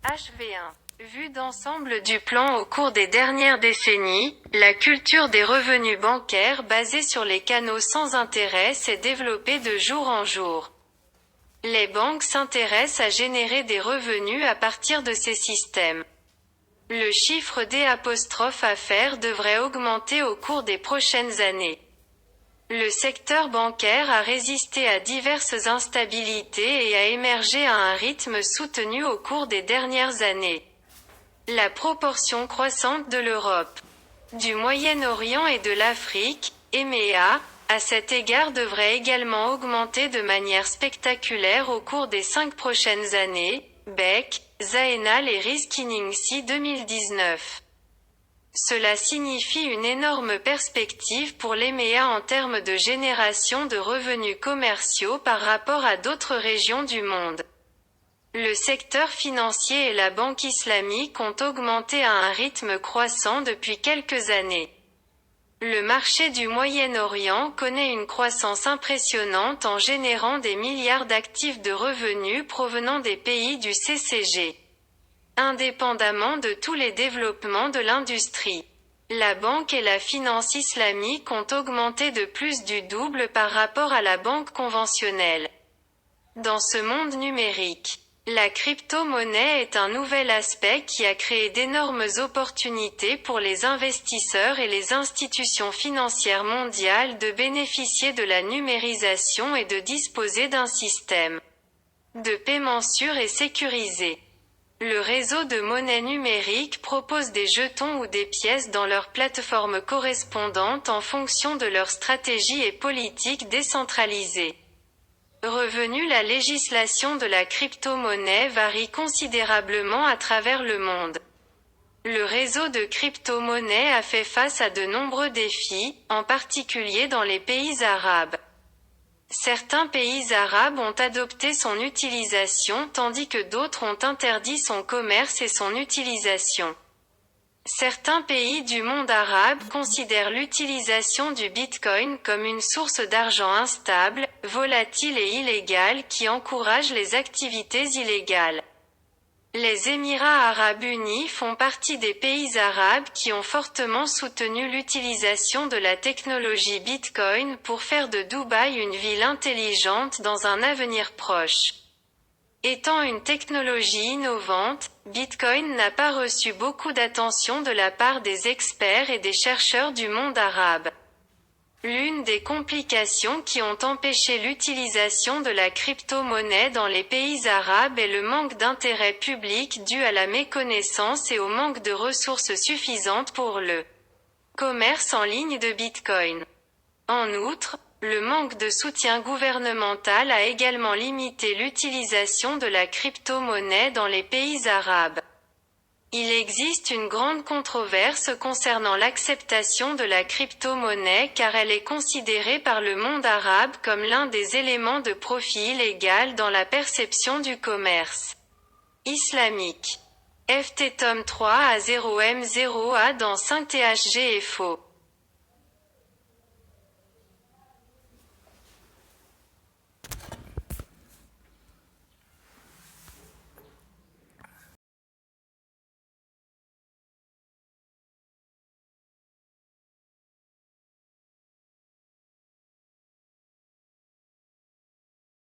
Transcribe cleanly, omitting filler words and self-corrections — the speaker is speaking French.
HV1. Vue d'ensemble du plan au cours des dernières décennies, la culture des revenus bancaires basée sur les canaux sans intérêt s'est développée de jour en jour. Les banques s'intéressent à générer des revenus à partir de ces systèmes. Le chiffre d'affaires devrait augmenter au cours des prochaines années. Le secteur bancaire a résisté à diverses instabilités et a émergé à un rythme soutenu au cours des dernières années. La proportion croissante de l'Europe, du Moyen-Orient et de l'Afrique, EMEA, à cet égard devrait également augmenter de manière spectaculaire au cours des 5 prochaines années, Beck, Zaenal et Riskiningsi 2019. Cela signifie une énorme perspective pour l'EMEA en termes de génération de revenus commerciaux par rapport à d'autres régions du monde. Le secteur financier et la banque islamique ont augmenté à un rythme croissant depuis quelques années. Le marché du Moyen-Orient connaît une croissance impressionnante en générant des milliards d'actifs de revenus provenant des pays du CCG. Indépendamment de tous les développements de l'industrie, la banque et la finance islamique ont augmenté de plus du double par rapport à la banque conventionnelle. Dans ce monde numérique, la crypto-monnaie est un nouvel aspect qui a créé d'énormes opportunités pour les investisseurs et les institutions financières mondiales de bénéficier de la numérisation et de disposer d'un système de paiement sûr et sécurisé. Le réseau de monnaie numérique propose des jetons ou des pièces dans leur plateforme correspondante en fonction de leur stratégie et politique décentralisée. La législation de la crypto-monnaie varie considérablement à travers le monde. Le réseau de crypto-monnaie a fait face à de nombreux défis, en particulier dans les pays arabes. Certains pays arabes ont adopté son utilisation tandis que d'autres ont interdit son commerce et son utilisation. Certains pays du monde arabe considèrent l'utilisation du Bitcoin comme une source d'argent instable, volatile et illégale qui encourage les activités illégales. Les Émirats arabes unis font partie des pays arabes qui ont fortement soutenu l'utilisation de la technologie Bitcoin pour faire de Dubaï une ville intelligente dans un avenir proche. Étant une technologie innovante, Bitcoin n'a pas reçu beaucoup d'attention de la part des experts et des chercheurs du monde arabe. L'une des complications qui ont empêché l'utilisation de la crypto-monnaie dans les pays arabes est le manque d'intérêt public dû à la méconnaissance et au manque de ressources suffisantes pour le commerce en ligne de Bitcoin. En outre, le manque de soutien gouvernemental a également limité l'utilisation de la crypto-monnaie dans les pays arabes. Il existe une grande controverse concernant l'acceptation de la crypto-monnaie car elle est considérée par le monde arabe comme l'un des éléments de profit illégal dans la perception du commerce islamique. FT tome 3 A0M0A dans 5 THG est faux.